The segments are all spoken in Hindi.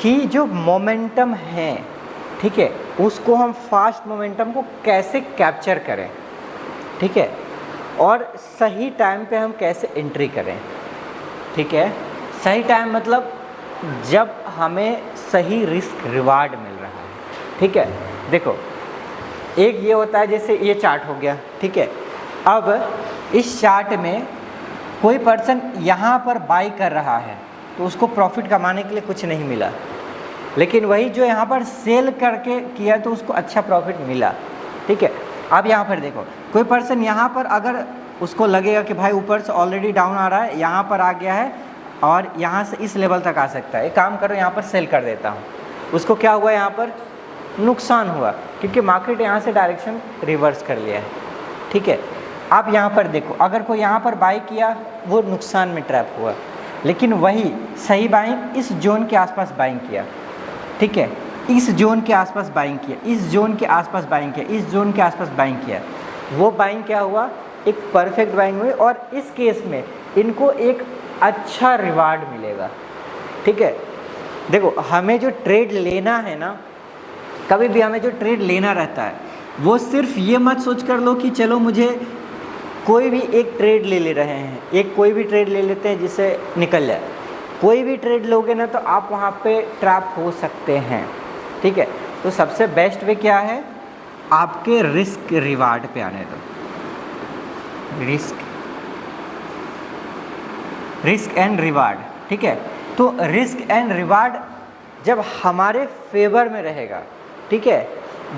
कि जो मोमेंटम है, ठीक है, उसको हम फास्ट मोमेंटम को कैसे कैप्चर करें, ठीक है, और सही टाइम पे हम कैसे एंट्री करें, ठीक है। सही टाइम मतलब जब हमें सही रिस्क रिवार्ड मिल रहा है, ठीक है। देखो, एक ये होता है, जैसे ये चार्ट हो गया, ठीक है। अब इस चार्ट में कोई पर्सन यहाँ पर बाई कर रहा है तो उसको प्रॉफिट कमाने के लिए कुछ नहीं मिला, लेकिन वही जो यहाँ पर सेल करके किया तो उसको अच्छा प्रॉफिट मिला, ठीक है। अब यहाँ पर देखो, कोई पर्सन यहाँ पर अगर उसको लगेगा कि भाई ऊपर से ऑलरेडी डाउन आ रहा है, यहाँ पर आ गया है और यहाँ से इस लेवल तक आ सकता है, एक काम करो यहाँ पर सेल कर देता हूँ, उसको क्या हुआ, यहाँ पर नुकसान हुआ, क्योंकि मार्केट यहाँ से डायरेक्शन रिवर्स कर लिया है, ठीक है। अब यहाँ पर देखो, अगर कोई यहाँ पर बाई किया वो नुकसान में ट्रैप हुआ, लेकिन वही सही बाइंग इस जोन के आसपास बाइंग किया, ठीक है, इस जोन के आसपास बाइंग किया, इस जोन के आसपास बाइंग किया, इस जोन के आसपास बाइंग किया, वो बाइंग क्या हुआ, एक परफेक्ट बाइंग हुई, और इस केस में इनको एक अच्छा रिवार्ड मिलेगा, ठीक है। देखो, हमें जो ट्रेड लेना है ना, कभी भी हमें जो ट्रेड लेना रहता है वो सिर्फ ये मत सोच कर लो कि चलो मुझे कोई भी एक ट्रेड ले रहे हैं, एक कोई भी ट्रेड ले लेते हैं जिससे निकल जाए। कोई भी ट्रेड लोगे ना तो आप वहाँ पे ट्रैप हो सकते हैं, ठीक है। तो सबसे बेस्ट वे क्या है, आपके रिस्क रिवार्ड पे आने दो, रिस्क एंड रिवार्ड, ठीक है। तो रिस्क एंड रिवार्ड जब हमारे फेवर में रहेगा, ठीक है,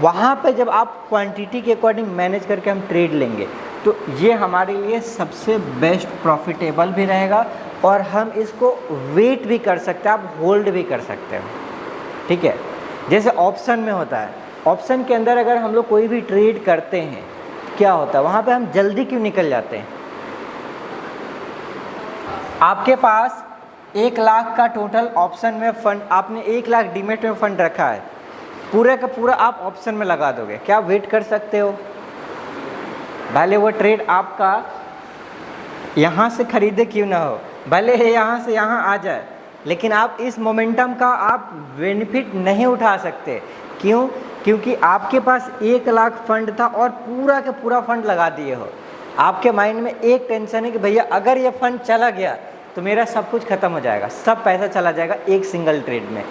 वहाँ पे जब आप क्वांटिटी के अकॉर्डिंग मैनेज करके हम ट्रेड लेंगे तो ये हमारे लिए सबसे बेस्ट प्रॉफिटेबल भी रहेगा, और हम इसको वेट भी कर सकते हैं, आप होल्ड भी कर सकते हैं, ठीक है। जैसे ऑप्शन में होता है, ऑप्शन के अंदर अगर हम लोग कोई भी ट्रेड करते हैं क्या होता है, वहाँ पे हम जल्दी क्यों निकल जाते हैं। आपके पास 1 लाख का टोटल ऑप्शन में फंड, आपने 1 लाख डीमेट में फंड रखा है, पूरे का पूरा आप ऑप्शन में लगा दोगे, क्या वेट कर सकते हो। भले वो ट्रेड आपका यहाँ से खरीदे क्यों ना हो, भले यहाँ से यहाँ आ जाए, लेकिन आप इस मोमेंटम का आप बेनिफिट नहीं उठा सकते। क्यों? क्योंकि आपके पास 1 लाख फंड था और पूरा का पूरा फंड लगा दिए हो। आपके माइंड में एक टेंशन है कि भैया अगर ये फंड चला गया तो मेरा सब कुछ खत्म हो जाएगा, सब पैसा चला जाएगा एक सिंगल ट्रेड में।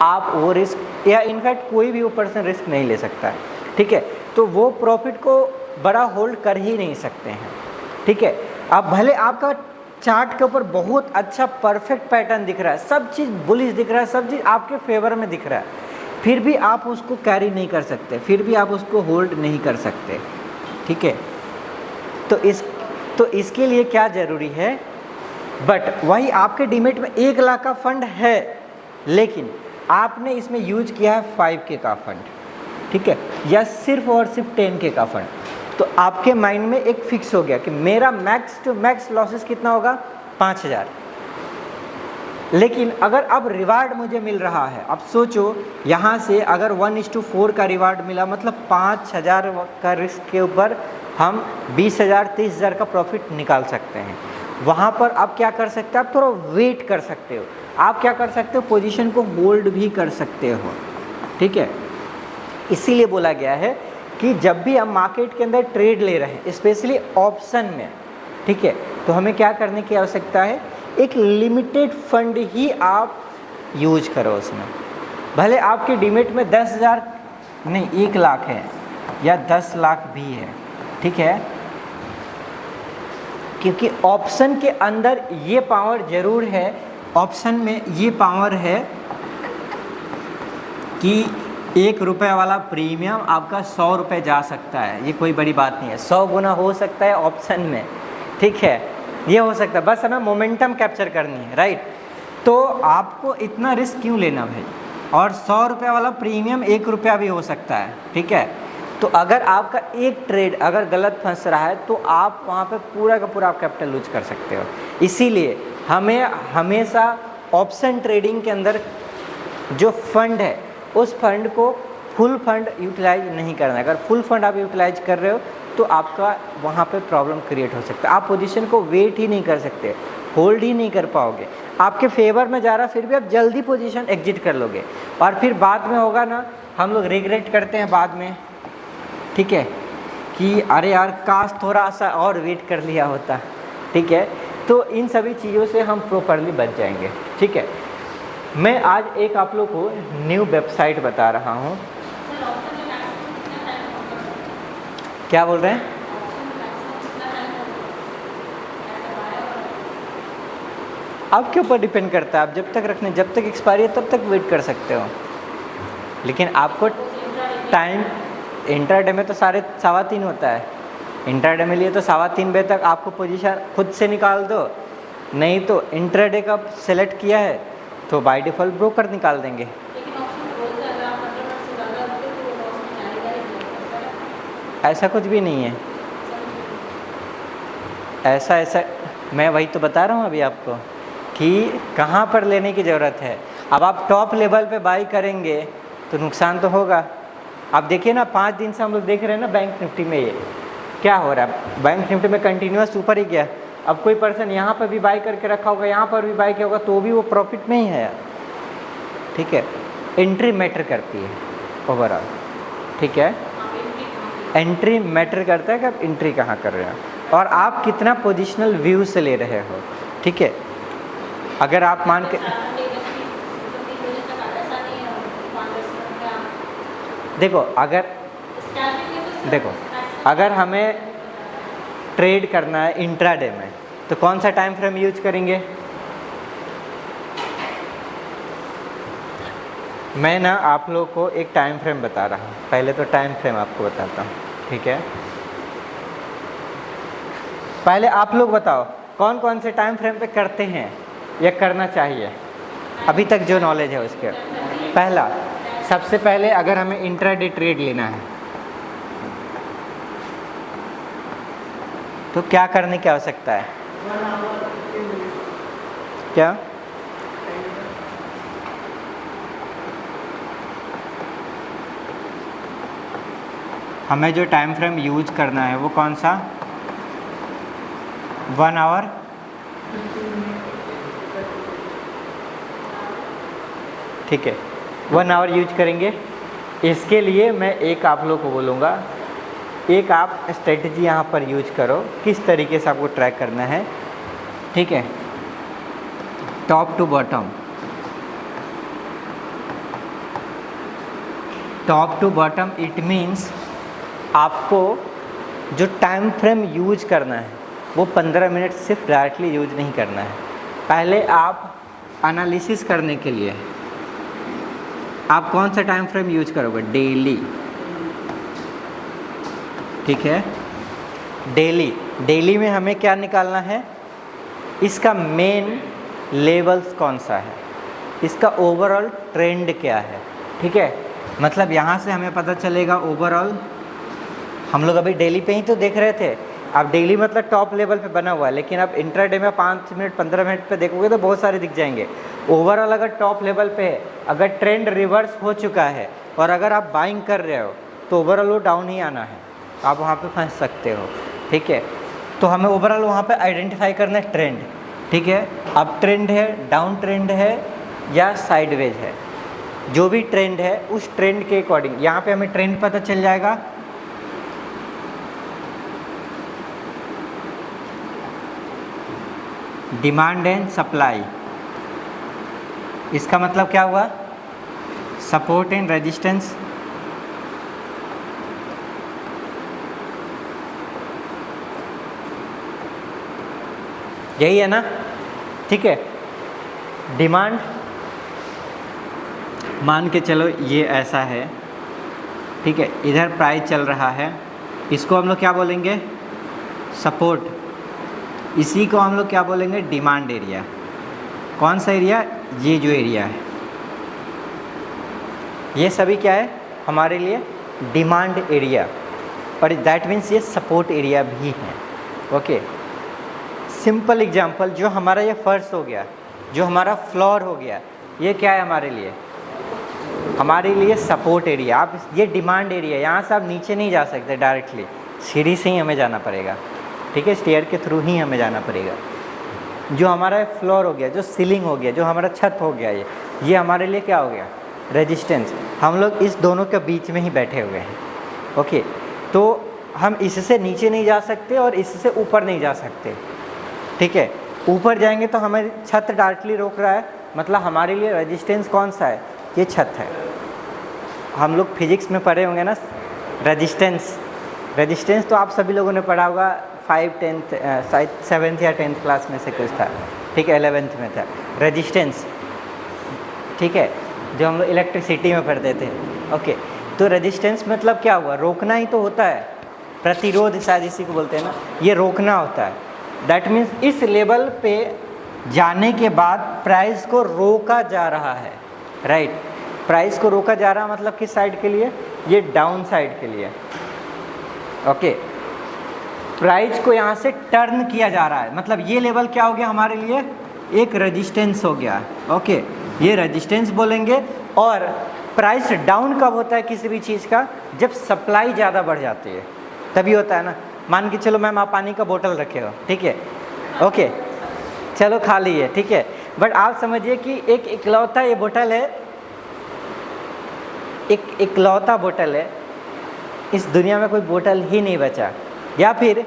आप वो रिस्क, या इनफैक्ट कोई भी वो पर्सन रिस्क नहीं ले सकता है, ठीक है। तो वो प्रॉफिट को बड़ा होल्ड कर ही नहीं सकते हैं, ठीक है। अब भले आपका चार्ट के ऊपर बहुत अच्छा परफेक्ट पैटर्न दिख रहा है, सब चीज़ बुलिश दिख रहा है, सब चीज़ आपके फेवर में दिख रहा है, फिर भी आप उसको कैरी नहीं कर सकते, फिर भी आप उसको होल्ड नहीं कर सकते, ठीक है। तो इसके लिए क्या ज़रूरी है, बट वही आपके डीमेट में 1 लाख का फंड है, लेकिन आपने इसमें यूज किया है 5K का फंड, ठीक है, या सिर्फ और सिर्फ 10K का फंड, तो आपके माइंड में एक फिक्स हो गया कि मेरा मैक्स टू मैक्स लॉसेस कितना होगा, 5000। लेकिन अगर अब रिवार्ड मुझे मिल रहा है, अब सोचो यहाँ से अगर 1:4 का रिवार्ड मिला, मतलब 5000 का रिस्क के ऊपर हम 20,000 30,000 का प्रॉफिट निकाल सकते हैं। वहाँ पर आप क्या कर सकते हैं, आप थोड़ा वेट कर सकते हो, आप क्या कर सकते हो, पोजीशन को होल्ड भी कर सकते हो, ठीक है। इसीलिए बोला गया है कि जब भी हम मार्केट के अंदर ट्रेड ले रहे हैं, स्पेशली ऑप्शन में, ठीक है, तो हमें क्या करने की आवश्यकता है, एक लिमिटेड फंड ही आप यूज करो उसमें। भले आपके डीमेट में 10,000 नहीं 1 लाख है या 10 लाख भी है, ठीक है, क्योंकि ऑप्शन के अंदर ये पावर ज़रूर है, ऑप्शन में ये पावर है कि 1 रुपये वाला प्रीमियम आपका 100 रुपये जा सकता है, ये कोई बड़ी बात नहीं है, 100 गुना हो सकता है ऑप्शन में, ठीक है, ये हो सकता है, बस हमें मोमेंटम कैप्चर करनी है, राइट। तो आपको इतना रिस्क क्यों लेना भाई, और 100 रुपये वाला प्रीमियम 1 रुपया भी हो सकता है, ठीक है। तो अगर आपका एक ट्रेड अगर गलत फंस रहा है तो आप वहाँ पे पूरा का पूरा आप कैपिटल लूज कर सकते हो। इसीलिए हमें हमेशा ऑप्शन ट्रेडिंग के अंदर जो फंड है उस फंड को फुल फंड यूटिलाइज नहीं करना है। अगर फुल फंड आप यूटिलाइज कर रहे हो तो आपका वहाँ पे प्रॉब्लम क्रिएट हो सकता है, आप पोजीशन को वेट ही नहीं कर सकते, होल्ड ही नहीं कर पाओगे, आपके फेवर में जा रहा फिर भी आप जल्दी पोजीशन एग्जिट कर लोगे, और फिर बाद में होगा ना, हम लोग रिग्रेट करते हैं बाद में, ठीक है, कि अरे यार काश थोड़ा सा और वेट कर लिया होता, ठीक है। तो इन सभी चीज़ों से हम प्रॉपरली बच जाएंगे, ठीक है। मैं आज एक आप लोग को न्यू वेबसाइट बता रहा हूँ। क्या बोल रहे हैं? आपके ऊपर डिपेंड करता है, आप जब तक रखने, जब तक एक्सपायरी है तब तक वेट कर सकते हो, लेकिन आपको टाइम इंट्राडे में तो 3:15 होता है, इंट्राडे में लिए तो 3:15 बजे तक आपको पोजीशन खुद से निकाल दो, नहीं तो इंट्राडे का सेलेक्ट किया है तो बाय डिफ़ॉल्ट ब्रोकर निकाल देंगे। ऐसा कुछ भी नहीं है, ऐसा मैं वही तो बता रहा हूँ अभी आपको कि कहाँ पर लेने की ज़रूरत है। अब आप टॉप लेवल पे बाई करेंगे तो नुकसान तो होगा। आप देखिए ना, 5 दिन से हम लोग देख रहे हैं ना बैंक निफ्टी में ये क्या हो रहा है, बैंक निफ्टी में कंटिन्यूस ऊपर ही गया। अब कोई पर्सन यहाँ पर भी बाई करके रखा होगा, यहाँ पर भी बाई किया होगा, तो भी वो प्रॉफिट में ही है, ठीक है। एंट्री मैटर करती है ओवरऑल, ठीक है, एंट्री मैटर करता है कि आप एंट्री कहाँ कर रहे हो और आप कितना पोजिशनल व्यू से ले रहे हो, ठीक है। अगर आप मान के देखो, अगर हमें ट्रेड करना है इंट्राडे में तो कौन सा टाइम फ्रेम यूज करेंगे? मैं ना आप लोगों को एक टाइम फ्रेम बता रहा हूँ, पहले तो टाइम फ्रेम आपको बताता हूँ, ठीक है। पहले आप लोग बताओ कौन कौन से टाइम फ्रेम पे करते हैं या करना चाहिए अभी तक जो नॉलेज है उसके। पहला, सबसे पहले अगर हमें इंट्राडे ट्रेड लेना है तो क्या करने की आवश्यकता है? क्या? हमें जो टाइम फ्रेम यूज करना है वो कौन सा? 1 आवर, ठीक है, 1 आवर यूज करेंगे। इसके लिए मैं एक आप लोग को बोलूँगा, एक आप स्ट्रेटजी यहाँ पर यूज करो, किस तरीके से आपको ट्रैक करना है, ठीक है। Top to bottom, top to bottom it means आपको जो टाइम फ्रेम यूज करना है वो 15 मिनट सिर्फ डायरेक्टली यूज नहीं करना है। पहले आप एनालिसिस करने के लिए आप कौन सा टाइम फ्रेम यूज करोगे? डेली, ठीक है। डेली में हमें क्या निकालना है? इसका मेन लेवल्स कौन सा है, इसका ओवरऑल ट्रेंड क्या है, ठीक है। मतलब यहाँ से हमें पता चलेगा ओवरऑल, हम लोग अभी डेली पे ही तो देख रहे थे। अब डेली मतलब टॉप लेवल पे बना हुआ है, लेकिन अब इंट्राडे में 5 मिनट 15 मिनट पे देखोगे तो बहुत सारे दिख जाएंगे। ओवरऑल अगर टॉप लेवल पे है, अगर ट्रेंड रिवर्स हो चुका है और अगर आप बाइंग कर रहे हो तो ओवरऑल वो डाउन ही आना है, आप वहाँ पे फंस सकते हो, ठीक है। तो हमें ओवरऑल वहाँ पे आइडेंटिफाई करना है ट्रेंड, ठीक है। अब ट्रेंड है, डाउन ट्रेंड है या साइडवेज है, जो भी ट्रेंड है उस ट्रेंड के अकॉर्डिंग यहाँ पे हमें ट्रेंड पता चल जाएगा। डिमांड एंड सप्लाई, इसका मतलब क्या हुआ? सपोर्ट एंड रेजिस्टेंस, यही है ना, ठीक है। डिमांड मान के चलो ये ऐसा है, ठीक है, इधर प्राइस चल रहा है, इसको हम लोग क्या बोलेंगे? सपोर्ट। इसी को हम लोग क्या बोलेंगे? Demand area. कौन सा एरिया? ये जो एरिया है, ये सभी क्या है हमारे लिए? डिमांड एरिया, और दैट मीन्स ये सपोर्ट एरिया भी है, ओके। सिंपल एग्जांपल, जो हमारा ये फर्श हो गया, जो हमारा फ्लोर हो गया, ये क्या है हमारे लिए? हमारे लिए सपोर्ट एरिया। आप ये डिमांड एरिया, यहाँ से आप नीचे नहीं जा सकते डायरेक्टली, सीढ़ी से ही हमें जाना पड़ेगा, ठीक है, स्टेयर के थ्रू ही हमें जाना पड़ेगा। जो हमारा फ्लोर हो गया, जो सीलिंग हो गया, जो हमारा छत हो गया, ये हमारे लिए क्या हो गया, रेजिस्टेंस। हम लोग इस दोनों के बीच में ही बैठे हुए हैं। ओके, तो हम इससे नीचे नहीं जा सकते और इससे ऊपर नहीं जा सकते, ठीक है। ऊपर जाएंगे तो हमारी छत डायरेक्टली रोक रहा है, मतलब हमारे लिए रेजिस्टेंस कौन सा है, ये छत है। हम लोग फिजिक्स में पढ़े होंगे ना रेजिस्टेंस तो आप सभी लोगों ने पढ़ा होगा 7th या 10th क्लास में से कुछ था, ठीक है, 11th में था रेजिस्टेंस, ठीक है, जो हम लोग इलेक्ट्रिसिटी में पढ़ते थे। ओके, तो रेजिस्टेंस मतलब क्या हुआ, रोकना ही तो होता है, प्रतिरोध शायद इसी को बोलते हैं ना, ये रोकना होता है। दैट मीन्स इस लेवल पे जाने के बाद प्राइस को रोका जा रहा है, राइट। प्राइस को रोका जा रहा मतलब किस साइड के लिए, ये डाउन साइड के लिए। ओके, प्राइस को यहाँ से टर्न किया जा रहा है, मतलब ये लेवल क्या हो गया हमारे लिए, एक रेजिस्टेंस हो गया। ओके, ये रेजिस्टेंस बोलेंगे। और प्राइस डाउन कब होता है किसी भी चीज़ का, जब सप्लाई ज़्यादा बढ़ जाती है, तभी होता है ना। मान के चलो मैम आप पानी का बोतल रखे हो, ठीक है, ओके, चलो खा लीजिए, ठीक है, बट आप समझिए कि एक इकलौता ये बोतल है, एक इकलौता बोतल है, इस दुनिया में कोई बोतल ही नहीं बचा, या फिर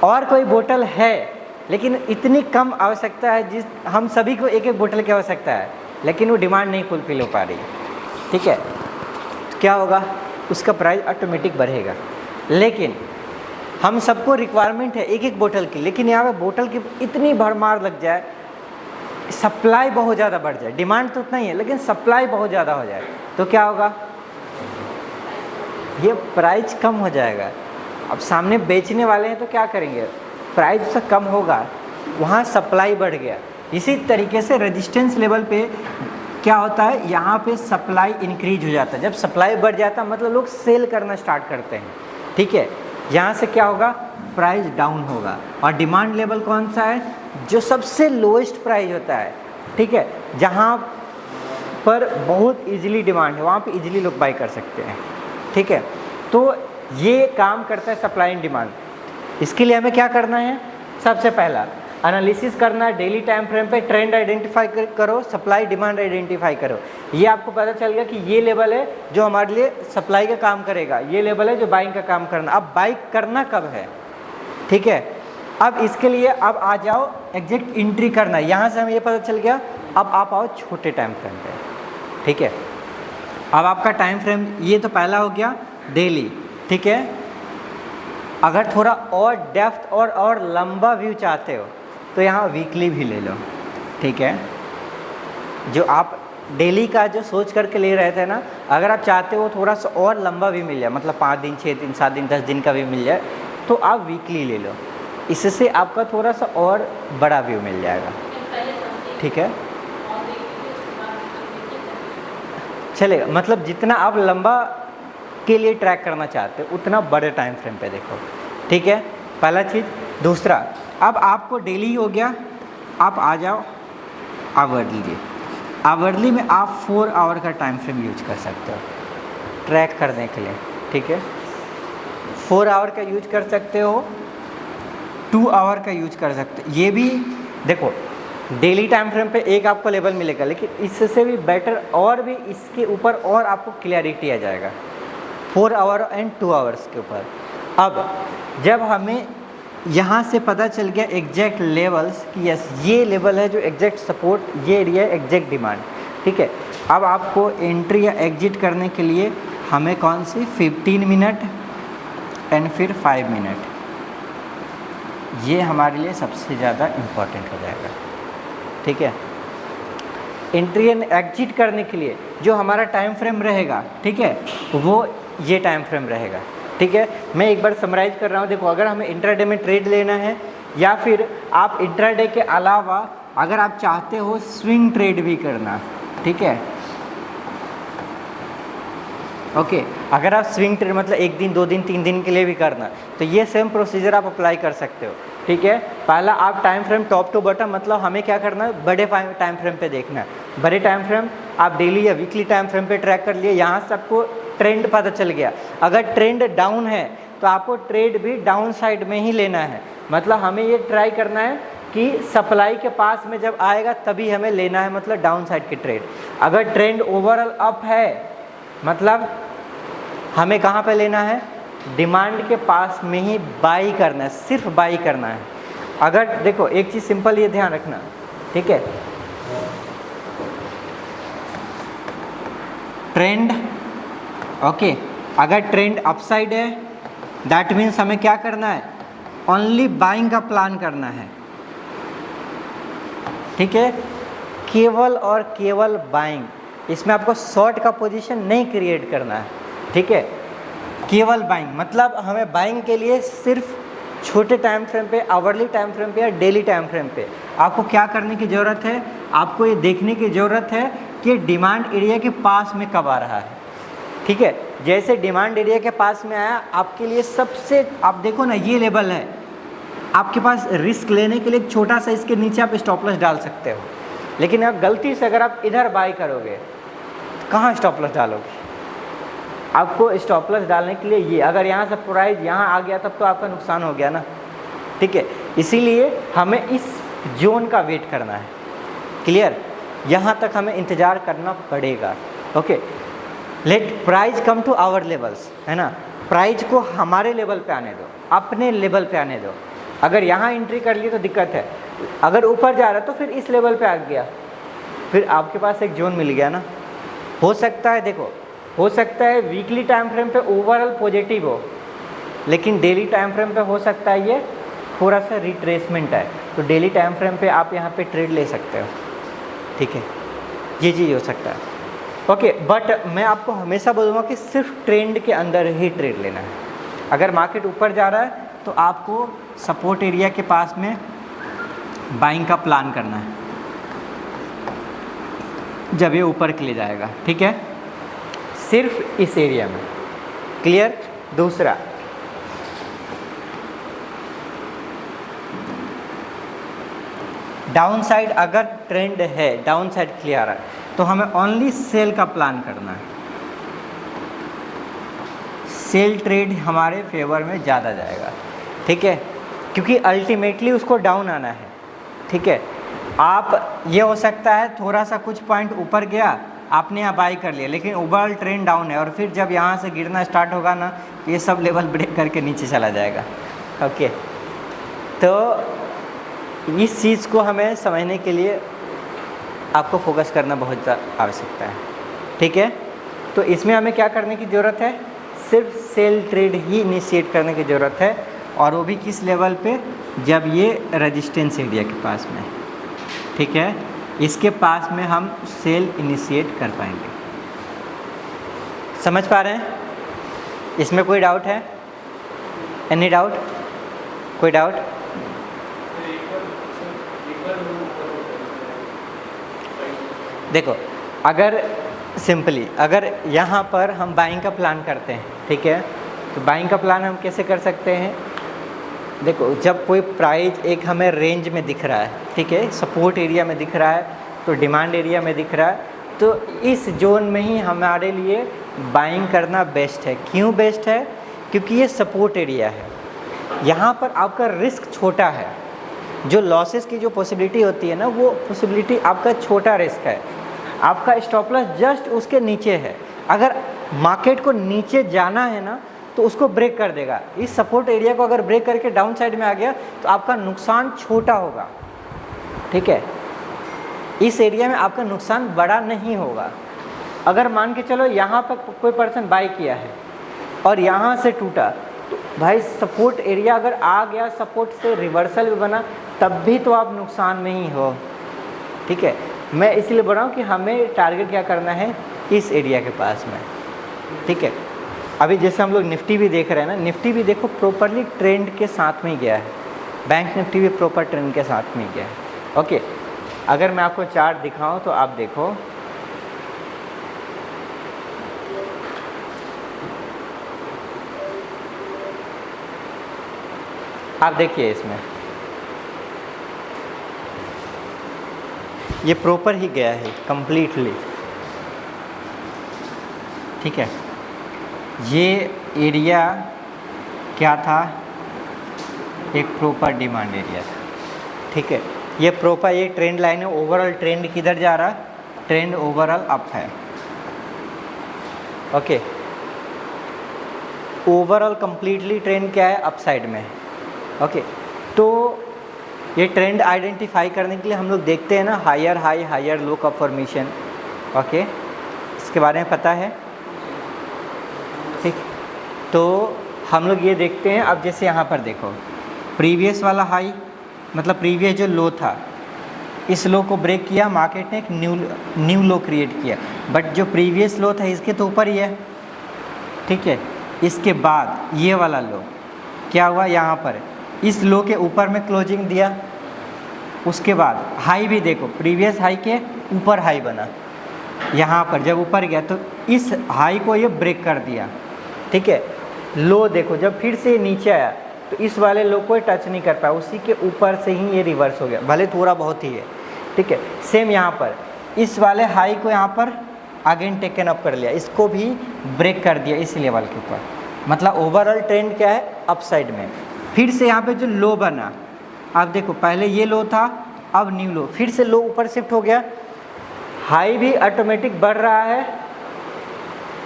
और कोई बोतल है लेकिन इतनी कम आवश्यकता है, जिस हम सभी को एक एक बोतल की आवश्यकता है, लेकिन वो डिमांड नहीं फुलफिल हो पा रही, ठीक है, तो क्या होगा, उसका प्राइस ऑटोमेटिक बढ़ेगा। लेकिन हम सबको रिक्वायरमेंट है एक एक बोतल की, लेकिन यहाँ पे बोतल की इतनी भरमार लग जाए, सप्लाई बहुत ज़्यादा बढ़ जाए, डिमांड तो उतना ही है लेकिन सप्लाई बहुत ज़्यादा हो जाए, तो क्या होगा, ये प्राइस कम हो जाएगा। अब सामने बेचने वाले हैं तो क्या करेंगे, प्राइस से कम होगा, वहाँ सप्लाई बढ़ गया। इसी तरीके से रेजिस्टेंस लेवल पे क्या होता है, यहाँ पे सप्लाई इंक्रीज हो जाता है। जब सप्लाई बढ़ जाता है मतलब लोग सेल करना स्टार्ट करते हैं, ठीक है, यहाँ से क्या होगा, प्राइस डाउन होगा। और डिमांड लेवल कौन सा है, जो सबसे लोएस्ट प्राइस होता है, ठीक है, जहाँ पर बहुत इजीली डिमांड है, वहाँ पे इजीली लोग बाई कर सकते हैं, ठीक है। तो ये काम करता है सप्लाई एंड डिमांड। इसके लिए हमें क्या करना है, सबसे पहला एनालिसिस करना है, डेली टाइम फ्रेम पे ट्रेंड आइडेंटिफाई करो, सप्लाई डिमांड आइडेंटिफाई करो। ये आपको पता चल गया कि ये लेवल है जो हमारे लिए सप्लाई का काम करेगा, ये लेवल है जो बाइंग का काम करना। अब बाई करना कब है, ठीक है, अब इसके लिए अब आ जाओ एग्जैक्ट एंट्री करना है। यहाँ से हमें ये पता चल गया, अब आप आओ छोटे टाइम फ्रेम पे, ठीक है। अब आपका टाइम फ्रेम ये तो पहला हो गया डेली, ठीक है। अगर थोड़ा और डेप्थ और लंबा व्यू चाहते हो तो यहाँ वीकली भी ले लो, ठीक है। जो आप डेली का जो सोच करके ले रहे थे ना, अगर आप चाहते हो थोड़ा सा और लंबा भी मिल जाए, मतलब 5 दिन 6 दिन 7 दिन 10 दिन का भी मिल जाए, तो आप वीकली ले लो, इससे आपका थोड़ा सा और बड़ा व्यू मिल जाएगा, ठीक है, चलेगा। मतलब जितना आप लंबा के लिए ट्रैक करना चाहते हो उतना बड़े टाइम फ्रेम पे देखो, ठीक है, पहला चीज़। दूसरा, अब आपको डेली हो गया, आप आ जाओ आवरली। आवरली में आप 4 आवर का टाइम फ्रेम यूज कर सकते हो ट्रैक करने के लिए, ठीक है। 4 आवर का यूज कर सकते हो, 2 आवर का यूज कर सकते हो। ये भी देखो, डेली टाइम फ्रेम पे एक आपको लेवल मिलेगा, लेकिन इससे भी बेटर और भी इसके ऊपर और आपको क्लियरिटी आ जाएगा 4 आवर एंड 2 आवर्स के ऊपर। अब जब हमें यहाँ से पता चल गया एग्जैक्ट लेवल्स कि यस ये लेवल है जो एग्जैक्ट सपोर्ट, ये एरिया है एग्जैक्ट डिमांड, ठीक है। अब आपको एंट्री या एग्जिट करने के लिए हमें कौन सी 15 मिनट एंड फिर 5 मिनट, ये हमारे लिए सबसे ज़्यादा इम्पॉर्टेंट हो जाएगा, ठीक है। एंट्री एंड एग्जिट करने के लिए जो हमारा टाइम फ्रेम रहेगा, ठीक है, वो ये टाइम फ्रेम रहेगा, ठीक है। मैं एक बार समराइज कर रहा हूँ। देखो, अगर हमें इंट्राडे में ट्रेड लेना है या फिर आप इंट्राडे के अलावा अगर आप चाहते हो स्विंग ट्रेड भी करना, ठीक है, ओके, अगर आप स्विंग ट्रेड मतलब 1 दिन 2 दिन 3 दिन के लिए भी करना, तो ये सेम प्रोसीजर आप अप्लाई कर सकते हो, ठीक है। पहला आप time frame top to bottom, मतलब हमें क्या करना है, बड़े टाइम फ्रेम पे देखना है। बड़े टाइम फ्रेम आप डेली या वीकली टाइम फ्रेम पे ट्रैक कर लिए, यहाँ से आपको ट्रेंड पता चल गया। अगर ट्रेंड डाउन है तो आपको ट्रेड भी डाउन साइड में ही लेना है, मतलब हमें ये ट्राई करना है कि सप्लाई के पास में जब आएगा तभी हमें लेना है, मतलब डाउन साइड की ट्रेड। अगर ट्रेंड ओवरऑल अप है मतलब हमें कहाँ पे लेना है, डिमांड के पास में ही बाई करना है, सिर्फ बाई करना है। अगर देखो एक चीज़ सिंपल ये ध्यान रखना, ठीक है, ट्रेंड ओके, अगर ट्रेंड अपसाइड है दैट मीन्स हमें क्या करना है, ओनली बाइंग का प्लान करना है, ठीक है, केवल और केवल बाइंग। इसमें आपको शॉर्ट का पोजीशन नहीं क्रिएट करना है, ठीक है, केवल बाइंग। मतलब हमें बाइंग के लिए सिर्फ छोटे टाइम फ्रेम पे, आवरली टाइम फ्रेम पे या डेली टाइम फ्रेम पे आपको क्या करने की ज़रूरत है, आपको ये देखने की ज़रूरत है कि डिमांड एरिया के पास में कब आ रहा है, ठीक है। जैसे डिमांड एरिया के पास में आया, आपके लिए सबसे, आप देखो ना ये लेवल है, आपके पास रिस्क लेने के लिए एक छोटा सा इसके नीचे आप स्टॉप लॉस डाल सकते हो, लेकिन अब गलती से अगर आप इधर बाई करोगे तो कहाँ स्टॉप लॉस डालोगे। आपको स्टॉप लॉस डालने के लिए ये, अगर यहाँ से प्राइस यहाँ आ गया तब तो आपका नुकसान हो गया ना, ठीक है। इसीलिए हमें इस जोन का वेट करना है, क्लियर, यहाँ तक हमें इंतज़ार करना पड़ेगा, okay. Let price come to our levels, है ना, प्राइस को हमारे लेवल पे आने दो, अपने लेवल पे आने दो। अगर यहाँ एंट्री कर ली तो दिक्कत है, अगर ऊपर जा रहा है तो फिर इस लेवल पे आ गया, फिर आपके पास एक जोन मिल गया ना। हो सकता है, देखो हो सकता है वीकली टाइम फ्रेम पे ओवरऑल पॉजिटिव हो, लेकिन डेली टाइम फ्रेम पे हो सकता है ये थोड़ा सा रिट्रेसमेंट है, तो डेली टाइम फ्रेम पे आप यहाँ पे ट्रेड ले सकते हो, ठीक है, ये चीज़ हो सकता है, ओके। बट मैं आपको हमेशा बोलूँगा कि सिर्फ ट्रेंड के अंदर ही ट्रेड लेना है। अगर मार्केट ऊपर जा रहा है तो आपको सपोर्ट एरिया के पास में बाइंग का प्लान करना है जब ये ऊपर के लिए जाएगा, ठीक है, सिर्फ इस एरिया में, क्लियर। दूसरा, डाउन साइड अगर ट्रेंड है, डाउन साइड क्लियर है, तो हमें ओनली सेल का प्लान करना है। सेल ट्रेड हमारे फेवर में ज़्यादा जाएगा, ठीक है, क्योंकि अल्टीमेटली उसको डाउन आना है, ठीक है। आप ये हो सकता है थोड़ा सा कुछ पॉइंट ऊपर गया, आपने यहाँ बाई कर लिया, लेकिन ओवरऑल ट्रेंड डाउन है, और फिर जब यहाँ से गिरना स्टार्ट होगा ना, ये सब लेवल ब्रेक करके नीचे चला जाएगा, ओके। तो इस चीज़ को हमें समझने के लिए आपको फोकस करना बहुत आवश्यकता है, ठीक है। तो इसमें हमें क्या करने की ज़रूरत है, सिर्फ सेल ट्रेड ही इनिशिएट करने की ज़रूरत है, और वो भी किस लेवल पे, जब ये रेजिस्टेंस एरिया के पास में, ठीक है, इसके पास में हम सेल इनिशिएट कर पाएंगे। समझ पा रहे हैं? इसमें कोई डाउट है? Any doubt? कोई डाउट? देखो, अगर सिंपली अगर यहाँ पर हम बाइंग का प्लान करते हैं, ठीक है, तो बाइंग का प्लान हम कैसे कर सकते हैं। देखो, जब कोई प्राइस एक हमें रेंज में दिख रहा है, ठीक है, सपोर्ट एरिया में दिख रहा है, तो डिमांड एरिया में दिख रहा है, तो इस जोन में ही हमारे लिए बाइंग करना बेस्ट है। क्यों बेस्ट है? क्योंकि ये सपोर्ट एरिया है, यहाँ पर आपका रिस्क छोटा है, जो लॉसेस की जो पॉसिबिलिटी होती है ना, वो पॉसिबिलिटी आपका छोटा रिस्क है, आपका स्टॉप लॉस जस्ट उसके नीचे है। अगर मार्केट को नीचे जाना है ना, तो उसको ब्रेक कर देगा। इस सपोर्ट एरिया को अगर ब्रेक करके डाउन साइड में आ गया तो आपका नुकसान छोटा होगा, ठीक है, इस एरिया में आपका नुकसान बड़ा नहीं होगा। अगर मान के चलो यहाँ पर कोई पर्सन बाई किया है और यहाँ से टूटा, तो भाई सपोर्ट एरिया अगर आ गया, सपोर्ट से रिवर्सल भी बना, तब भी तो आप नुकसान में ही हो, ठीक है। मैं इसलिए बोल रहा हूँ कि हमें टारगेट क्या करना है, इस एरिया के पास में, ठीक है। अभी जैसे हम लोग निफ्टी भी देख रहे हैं ना, निफ्टी भी देखो प्रॉपरली ट्रेंड के साथ में गया है, बैंक निफ्टी भी प्रॉपर ट्रेंड के साथ में गया है, ओके। अगर मैं आपको चार्ट दिखाऊं तो आप देखो, आप देखिए इसमें ये प्रॉपर ही गया है कंप्लीटली, ठीक है। ये एरिया क्या था, एक प्रॉपर डिमांड एरिया था, ठीक है, ये प्रॉपर ये ट्रेंड लाइन है। ओवरऑल ट्रेंड किधर जा रहा है? ट्रेंड ओवरऑल अप है। ओके, ओवरऑल कंप्लीटली ट्रेंड क्या है? अप साइड में। ओके, तो ये ट्रेंड आइडेंटिफाई करने के लिए हम लोग देखते हैं ना हायर हाई हायर लो का फॉर्मेशन। ओके, इसके बारे में पता है? ठीक, तो हम लोग ये देखते हैं। अब जैसे यहाँ पर देखो, प्रीवियस वाला हाई मतलब प्रीवियस जो लो था, इस लो को ब्रेक किया मार्केट ने, एक न्यू लो क्रिएट किया, बट जो प्रीवियस लो था इसके तो ऊपर ही है। ठीक है, इसके बाद ये वाला लो क्या हुआ? यहाँ पर इस लो के ऊपर में क्लोजिंग दिया। उसके बाद हाई भी देखो, प्रीवियस हाई के ऊपर हाई बना, यहाँ पर जब ऊपर गया तो इस हाई को ये ब्रेक कर दिया। ठीक है, लो देखो जब फिर से नीचे आया तो इस वाले लो को टच नहीं कर पाया, उसी के ऊपर से ही ये रिवर्स हो गया, भले थोड़ा बहुत ही है। ठीक है, सेम यहाँ पर इस वाले हाई को यहाँ पर अगेन टेकन अप कर लिया, इसको भी ब्रेक कर दिया इस लेवल के ऊपर। मतलब ओवरऑल ट्रेंड क्या है? अप साइड में। फिर से यहाँ पे जो लो बना, आप देखो पहले ये लो था, अब न्यू लो, फिर से लो ऊपर शिफ्ट हो गया, हाई भी ऑटोमेटिक बढ़ रहा है।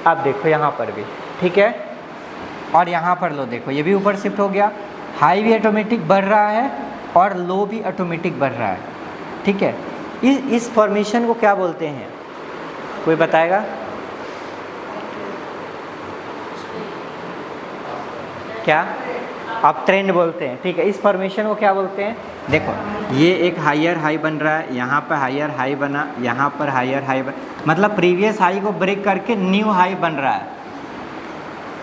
आप देखो यहाँ पर भी, ठीक है, और यहाँ पर लो देखो ये भी ऊपर शिफ्ट हो गया, हाई भी ऑटोमेटिक बढ़ रहा है और लो भी ऑटोमेटिक बढ़ रहा है। ठीक है, इस फॉर्मेशन को क्या बोलते हैं? कोई बताएगा? क्या? आप ट्रेंड बोलते हैं। ठीक है, इस फॉर्मेशन को क्या बोलते हैं? देखो ये एक हायर हाई बन रहा है, यहाँ पर हायर हाई बना, यहाँ पर हायर हाई बना, मतलब प्रीवियस हाई को ब्रेक करके न्यू हाई बन रहा है।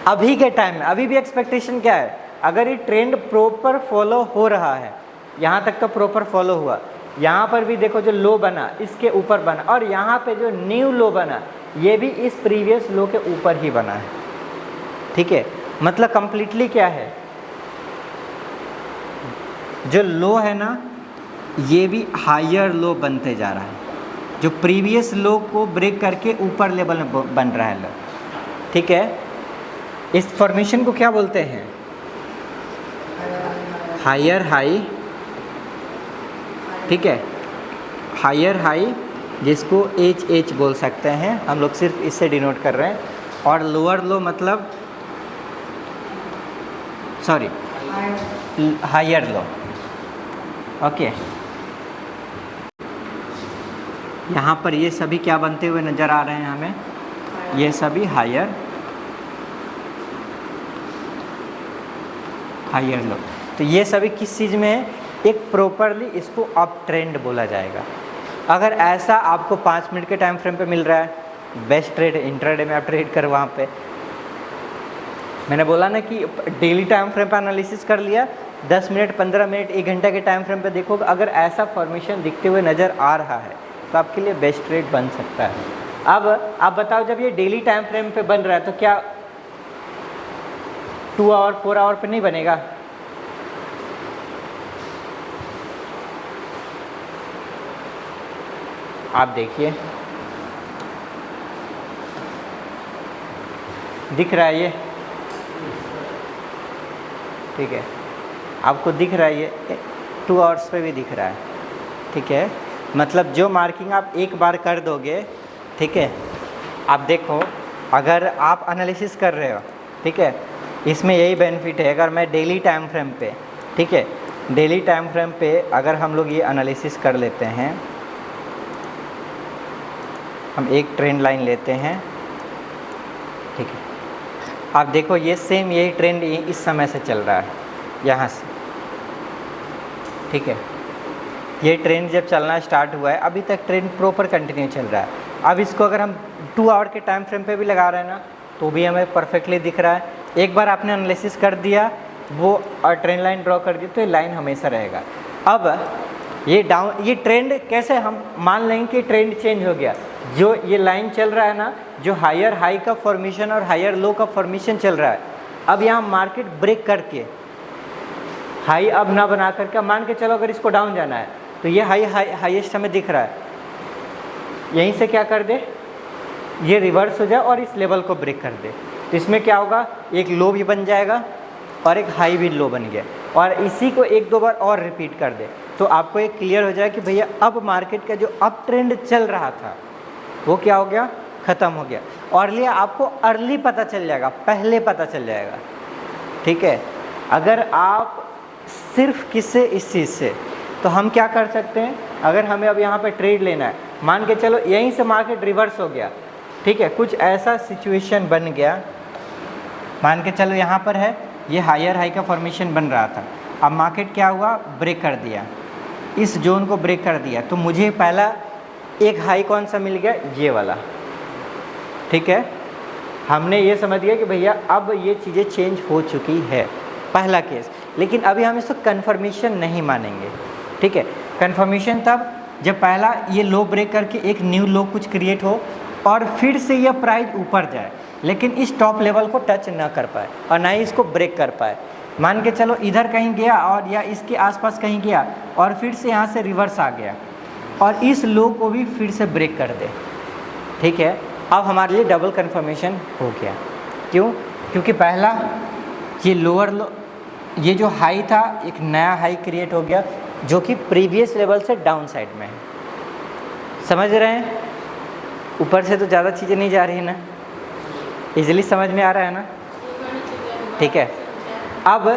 अभी के टाइम में अभी भी एक्सपेक्टेशन क्या है? अगर ये ट्रेंड प्रॉपर फॉलो हो रहा है, यहाँ तक तो प्रॉपर फॉलो हुआ, यहाँ पर भी देखो जो लो बना इसके ऊपर बना, और यहाँ पे जो न्यू लो बना ये भी इस प्रीवियस लो के ऊपर ही बना है। ठीक है, मतलब कंप्लीटली क्या है, जो लो है ना ये भी हायर लो बनते जा रहा है, जो प्रीवियस लो को ब्रेक करके ऊपर लेवल में बन रहा है लो। ठीक है, इस फॉर्मेशन को क्या बोलते हैं? Higher high. ठीक है, हायर हाई जिसको एच बोल सकते हैं हम लोग, सिर्फ इससे डिनोट कर रहे हैं, और लोअर लो मतलब सॉरी हायर लो। ओके, यहाँ पर ये सभी क्या बनते हुए नज़र आ रहे हैं हमें? ये सभी हायर लो। तो ये सभी किस चीज़ में है? एक प्रॉपरली इसको अप ट्रेंड बोला जाएगा। अगर ऐसा आपको 5 मिनट के टाइम फ्रेम पे मिल रहा है, बेस्ट ट्रेड इंट्राडे में आप ट्रेड कर, वहाँ पे मैंने बोला ना कि डेली टाइम फ्रेम पे एनालिसिस कर लिया, 10 मिनट 15 मिनट 1 घंटा के टाइम फ्रेम पे देखो, अगर ऐसा फॉर्मेशन दिखते हुए नज़र आ रहा है तो आपके लिए बेस्ट ट्रेड बन सकता है। अब आप बताओ, जब ये डेली टाइम फ्रेम पे बन रहा है तो क्या 2 आवर 4 आवर पे नहीं बनेगा? आप देखिए, दिख रहा है ये? ठीक है, आपको दिख रहा है ये 2 आवर्स पे भी दिख रहा है। ठीक है, मतलब जो मार्किंग आप एक बार कर दोगे, ठीक है, आप देखो अगर आप एनालिसिस कर रहे हो, ठीक है, इसमें यही बेनिफिट है। अगर मैं डेली टाइम फ्रेम पे, ठीक है, डेली टाइम फ्रेम पे अगर हम लोग ये एनालिसिस कर लेते हैं, हम एक ट्रेंड लाइन लेते हैं, ठीक है, आप देखो ये सेम यही ट्रेंड इस समय से चल रहा है, यहाँ से। ठीक है, ये ट्रेंड जब चलना स्टार्ट हुआ है, अभी तक ट्रेंड प्रॉपर कंटिन्यू चल रहा है। अब इसको अगर हम 2 आवर के टाइम फ्रेम पे भी लगा रहे हैं ना, तो भी हमें परफेक्टली दिख रहा है। एक बार आपने एनालिसिस कर दिया वो और ट्रेंड लाइन ड्रॉ कर दी तो ये लाइन हमेशा रहेगा। अब ये डाउन, ये ट्रेंड कैसे हम मान लेंगे कि ट्रेंड चेंज हो गया? जो ये लाइन चल रहा है ना, जो हायर हाई का फॉर्मेशन और हायर लो का फॉर्मेशन चल रहा है, अब यहाँ मार्केट ब्रेक करके हाई अब ना बना करके, मान के चलो अगर इसको डाउन जाना है तो ये हाईएस्ट हमें दिख रहा है, यहीं से क्या कर दे, ये रिवर्स हो जाए और इस लेवल को ब्रेक कर दे, तो इसमें क्या होगा, एक लो भी बन जाएगा और एक हाई भी लो बन गया, और इसी को 1-2 बार और रिपीट कर दे, तो आपको एक क्लियर हो जाए कि भैया अब मार्केट का जो अप ट्रेंड चल रहा था वो क्या हो गया, ख़त्म हो गया। और लिए आपको अर्ली पता चल जाएगा, पहले पता चल जाएगा, ठीक है। अगर आप सिर्फ किससे, इस चीज़ से, तो हम क्या कर सकते हैं, अगर हमें अब यहाँ पे ट्रेड लेना है, मान के चलो यहीं से मार्केट रिवर्स हो गया, ठीक है, कुछ ऐसा सिचुएशन बन गया, मान के चलो यहाँ पर है ये हायर हाई का फॉर्मेशन बन रहा था, अब मार्केट क्या हुआ, ब्रेक कर दिया, इस जोन को ब्रेक कर दिया, तो मुझे पहला एक हाई कौन सा मिल गया, ये वाला, ठीक है। हमने ये समझ गया कि भैया अब ये चीज़ें चेंज हो चुकी है, पहला केस। लेकिन अभी हम इसको कन्फर्मेशन नहीं मानेंगे, ठीक है। कन्फर्मेशन तब जब पहला ये लो ब्रेक करके एक न्यू लो कुछ क्रिएट हो और फिर से यह प्राइस ऊपर जाए, लेकिन इस टॉप लेवल को टच ना कर पाए और ना ही इसको ब्रेक कर पाए। मान के चलो इधर कहीं गया और या इसके आसपास कहीं गया और फिर से यहाँ से रिवर्स आ गया और इस लो को भी फिर से ब्रेक कर दे, ठीक है। अब हमारे लिए डबल कन्फर्मेशन हो गया। क्यों? क्योंकि पहला ये लोअर लो, ये जो हाई था एक नया हाई क्रिएट हो गया जो कि प्रीवियस लेवल से डाउन साइड में है। समझ रहे हैं? ऊपर से तो ज़्यादा चीज़ें नहीं जा रही ना, इजीली समझ में आ रहा है ना, ठीक है। अब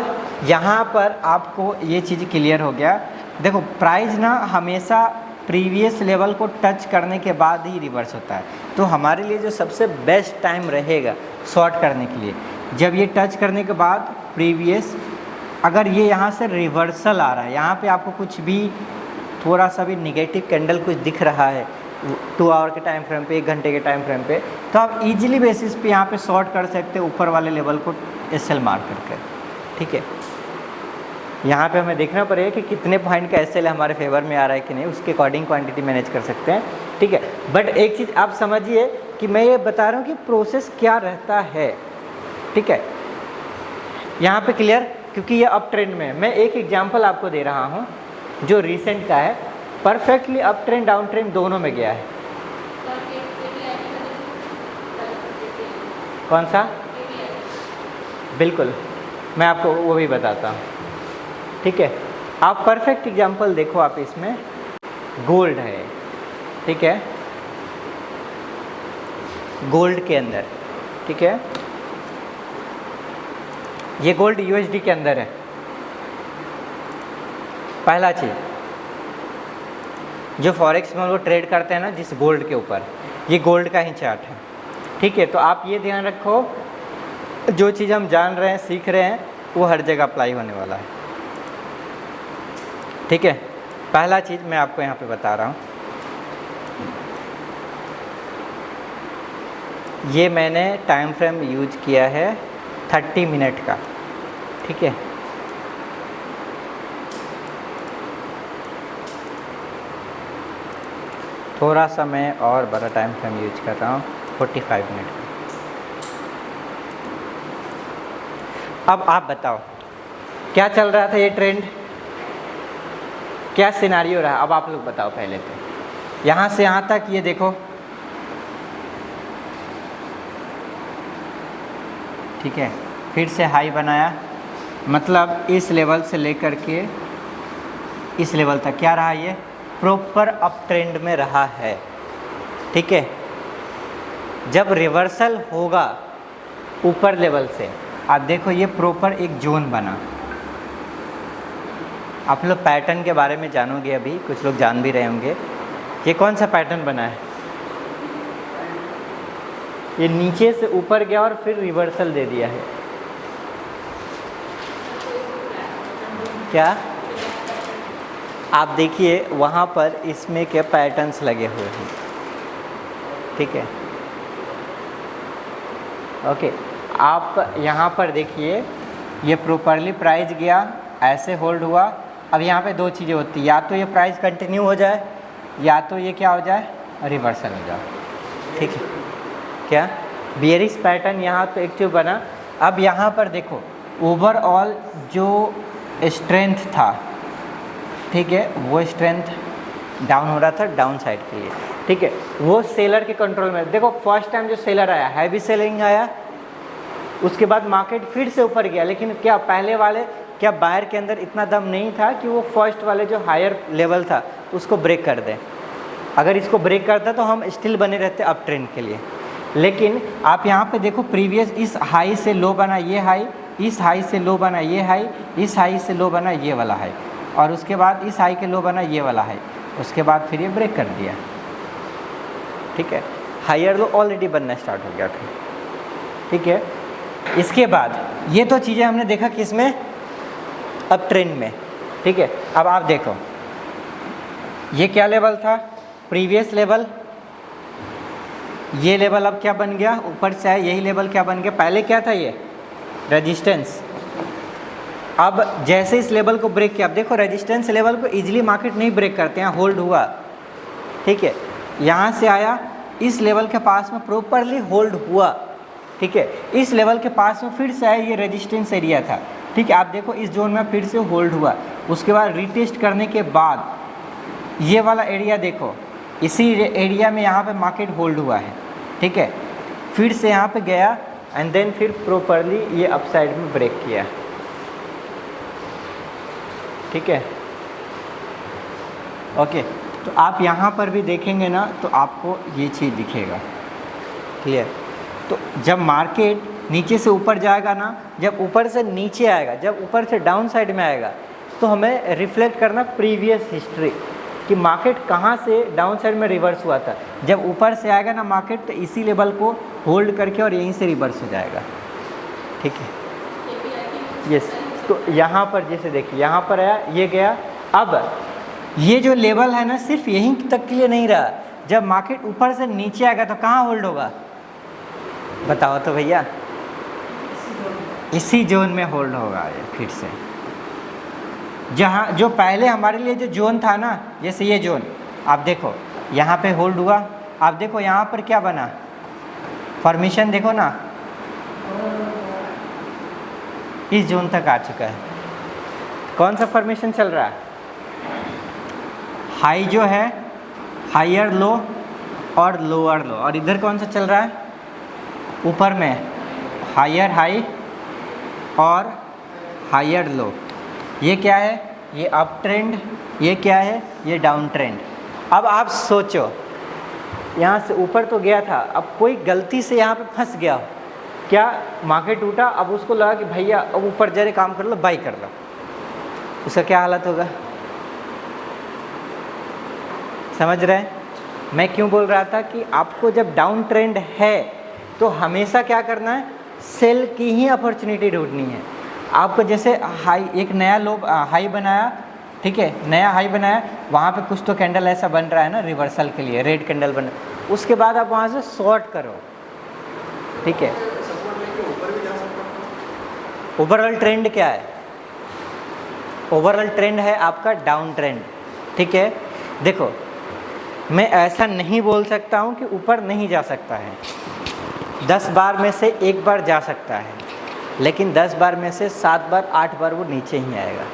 यहाँ पर आपको ये चीज़ क्लियर हो गया। देखो प्राइस ना हमेशा प्रीवियस लेवल को टच करने के बाद ही रिवर्स होता है, तो हमारे लिए जो सबसे बेस्ट टाइम रहेगा शॉर्ट करने के लिए, जब ये टच करने के बाद प्रीवियस, अगर ये यहाँ से रिवर्सल आ रहा है, यहाँ पे आपको कुछ भी थोड़ा सा भी निगेटिव कैंडल कुछ दिख रहा है 2 आवर के टाइम फ्रेम पे, 1 घंटे के टाइम फ्रेम पे, तो आप इजीली बेसिस पे यहाँ पे शॉर्ट कर सकते हैं ऊपर वाले लेवल को एसएल मार्क करके, ठीक है। यहाँ पे हमें देखना पड़ेगा कि कितने पॉइंट का एसएल हमारे फेवर में आ रहा है कि नहीं, उसके अकॉर्डिंग क्वांटिटी मैनेज कर सकते हैं, ठीक है। बट एक चीज़ आप समझिए कि मैं ये बता रहा हूँ कि प्रोसेस क्या रहता है, ठीक है। यहाँ पे क्लियर, क्योंकि ये अप ट्रेंड में है। मैं एक एग्जांपल आपको दे रहा हूँ जो रिसेंट का है, perfectly up trend down trend दोनों में गया है। कौन सा? बिल्कुल, मैं आपको वो भी बताता हूँ, ठीक है। आप परफेक्ट एग्जांपल देखो, आप इसमें गोल्ड है, ठीक है, गोल्ड के अंदर, ठीक है, ये गोल्ड यूएसडी के अंदर है। पहला चीज़, जो फॉरेक्स में वो ट्रेड करते हैं ना जिस गोल्ड के ऊपर, ये गोल्ड का ही चार्ट है, ठीक है। तो आप ये ध्यान रखो, जो चीज़ हम जान रहे हैं, सीख रहे हैं, वो हर जगह अप्लाई होने वाला है, ठीक है। पहला चीज़ मैं आपको यहाँ पे बता रहा हूँ, ये मैंने टाइम फ्रेम यूज किया है 30 मिनट का, ठीक है। थोड़ा सा मैं और बड़ा टाइम फ्रेम यूज कर रहा हूँ 45 मिनट का। अब आप बताओ क्या चल रहा था ये ट्रेंड, क्या सिनारियो रहा, अब आप लोग बताओ। पहले तो यहाँ से यहाँ तक ये देखो, ठीक है, फिर से हाई बनाया, मतलब इस लेवल से लेकर के इस लेवल तक क्या रहा, ये प्रॉपर अप ट्रेंड में रहा है, ठीक है। जब रिवर्सल होगा ऊपर लेवल से, आप देखो ये प्रॉपर एक जोन बना। आप लोग पैटर्न के बारे में जानोगे, अभी कुछ लोग जान भी रहे होंगे। ये कौन सा पैटर्न बना है, ये नीचे से ऊपर गया और फिर रिवर्सल दे दिया है, क्या आप देखिए वहाँ पर इसमें क्या पैटर्न्स लगे हुए हैं, ठीक है, ओके। आप यहाँ पर देखिए, ये प्रॉपरली प्राइस गया, ऐसे होल्ड हुआ। अब यहाँ पे 2 चीज़ें होती हैं, या तो ये प्राइस कंटिन्यू हो जाए, या तो ये क्या हो जाए, रिवर्सल हो जाए, ठीक है। क्या बियरिश पैटर्न यहाँ तो एक्टिव बना। अब यहाँ पर देखो ओवरऑल जो स्ट्रेंथ था, ठीक है, वो स्ट्रेंथ डाउन हो रहा था डाउन साइड के लिए, ठीक है, वो सेलर के कंट्रोल में। देखो फर्स्ट टाइम जो सेलर आया, हैवी सेलिंग आया, उसके बाद मार्केट फिर से ऊपर गया, लेकिन क्या पहले वाले क्या बायर के अंदर इतना दम नहीं था कि वो फर्स्ट वाले जो हायर लेवल था उसको ब्रेक कर दे? अगर इसको ब्रेक करता तो हम स्टिल बने रहते अप ट्रेंड के लिए। लेकिन आप यहाँ पे देखो प्रीवियस इस हाई से लो बना ये हाई, इस हाई से लो बना ये हाई, इस हाई से लो बना ये वाला हाई, और उसके बाद इस हाई के लो बना ये वाला हाई, उसके बाद फिर ये ब्रेक कर दिया। ठीक है, हायर लो ऑलरेडी बनना स्टार्ट हो गया था। ठीक है, इसके बाद ये तो चीज़ें हमने देखा किसमें, अप ट्रेंड में। ठीक है, अब आप देखो ये क्या लेवल था, प्रीवियस लेवल, ये लेवल अब क्या बन गया, ऊपर से है यही लेवल क्या बन गया, पहले क्या था ये रेजिस्टेंस। अब जैसे इस लेवल को ब्रेक किया, अब देखो रेजिस्टेंस लेवल को इजीली मार्केट नहीं ब्रेक करते हैं, होल्ड हुआ। ठीक है, यहाँ से आया इस लेवल के पास में प्रॉपरली होल्ड हुआ। ठीक है, इस लेवल के पास में फिर से आया, ये रेजिस्टेंस एरिया था। ठीक है, आप देखो इस जोन में फिर से होल्ड हुआ, उसके बाद रीटेस्ट करने के बाद ये वाला एरिया देखो, इसी एरिया में यहाँ पे मार्केट होल्ड हुआ है। ठीक है, फिर से यहाँ पे गया एंड देन फिर प्रॉपरली ये अपसाइड में ब्रेक किया। ठीक है, ओके, तो आप यहाँ पर भी देखेंगे ना तो आपको ये चीज़ दिखेगा। क्लियर? तो जब मार्केट नीचे से ऊपर जाएगा ना, जब ऊपर से नीचे आएगा, जब ऊपर से डाउन साइड में आएगा, तो हमें रिफ्लेक्ट करना प्रीवियस हिस्ट्री कि मार्केट कहाँ से डाउन साइड में रिवर्स हुआ था। जब ऊपर से आएगा ना मार्केट तो इसी लेवल को होल्ड करके और यहीं से रिवर्स हो जाएगा। ठीक है, यस। तो यहाँ पर जैसे देखिए, यहाँ पर आया, ये गया। अब ये जो लेवल है ना सिर्फ यहीं तक के लिए नहीं रहा, जब मार्केट ऊपर से नीचे आएगा तो कहाँ होल्ड होगा, बताओ तो भैया? इसी जोन में होल्ड होगा ये फिर से, जहाँ जो पहले हमारे लिए जो जोन था ना, जैसे ये जोन आप देखो यहाँ पे होल्ड हुआ। आप देखो यहाँ पर क्या बना, फॉर्मेशन देखो ना, इस जोन तक आ चुका है। कौन सा फॉर्मेशन चल रहा है, हाई जो है, हायर लो और लोअर लो, और इधर कौन सा चल रहा है, ऊपर में हायर हाई और हायर लो। ये क्या है, ये अप ट्रेंड, ये क्या है, ये डाउन ट्रेंड। अब आप सोचो, यहाँ से ऊपर तो गया था, अब कोई गलती से यहाँ पे फंस गया, क्या मार्केट टूटा, अब उसको लगा कि भैया अब ऊपर जरे काम कर लो, बाई कर लो, उसका क्या हालत होगा? समझ रहे हैं मैं क्यों बोल रहा था कि आपको जब डाउन ट्रेंड है तो हमेशा क्या करना है, सेल की ही अपॉर्चुनिटी ढूंढनी है आपको। जैसे हाई, एक नया लो हाई बनाया, ठीक है, नया हाई बनाया, वहाँ पे कुछ तो कैंडल ऐसा बन रहा है ना रिवर्सल के लिए, रेड कैंडल बन, उसके बाद आप वहाँ से शॉर्ट करो। ठीक है, ओवरऑल ट्रेंड क्या है, ओवरऑल ट्रेंड है आपका डाउन ट्रेंड। ठीक है, देखो मैं ऐसा नहीं बोल सकता हूँ कि ऊपर नहीं जा सकता है, 10 बार में से 1 बार जा सकता है, लेकिन 10 बार में से 7 बार 8 बार वो नीचे ही आएगा।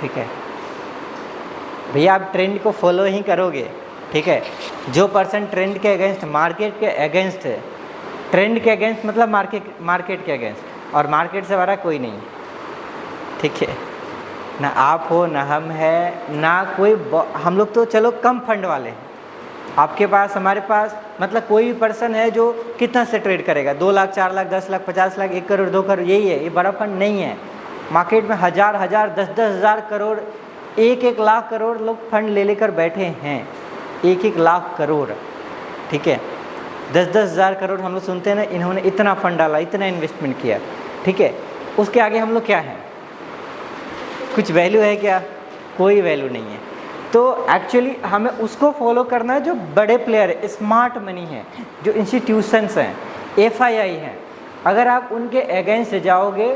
ठीक है भैया, आप ट्रेंड को फॉलो ही करोगे। ठीक है, जो पर्सन ट्रेंड के अगेंस्ट, मार्केट के अगेंस्ट है, ट्रेंड के अगेंस्ट मतलब मार्केट के अगेंस्ट, और मार्केट से बड़ा कोई नहीं। ठीक है, ना आप हो, ना हम है, ना कोई, हम लोग तो चलो कम फंड वाले हैं, आपके पास, हमारे पास, मतलब कोई भी पर्सन है जो कितना से ट्रेड करेगा, 2 लाख, 4 लाख, 10 लाख, 50 लाख, 1 करोड़, 2 करोड़, यही है, ये बड़ा फंड नहीं है। मार्केट में हज़ार हज़ार, 10-10 हज़ार करोड़, 1-1 लाख करोड़ लोग फंड ले लेकर बैठे हैं, 1-1 लाख करोड़। ठीक है, 10-10 हज़ार करोड़ हम लोग सुनते हैं ना, इन्होंने इतना फंड डाला, इतना इन्वेस्टमेंट किया। ठीक है, उसके आगे हम लोग क्या हैं, कुछ वैल्यू है क्या? कोई वैल्यू नहीं है। तो एक्चुअली हमें उसको फॉलो करना है जो बड़े प्लेयर है, स्मार्ट मनी है, जो इंस्टीट्यूशंस हैं, FII हैं। अगर आप उनके अगेंस्ट जाओगे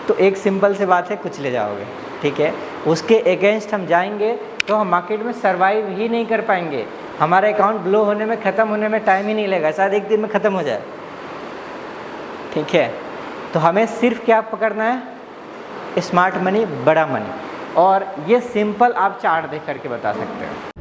तो एक सिंपल से बात है, कुछ ले जाओगे। ठीक है, उसके अगेंस्ट हम जाएंगे तो हम मार्केट में सर्वाइव ही नहीं कर पाएंगे, हमारा अकाउंट ब्लो होने में, ख़त्म होने में टाइम ही नहीं लगेगा, शायद 1 दिन में ख़त्म हो जाए। ठीक है, तो हमें सिर्फ क्या पकड़ना है, स्मार्ट मनी, बड़ा मनी। और ये सिंपल आप चार्ट देख करके बता सकते हो।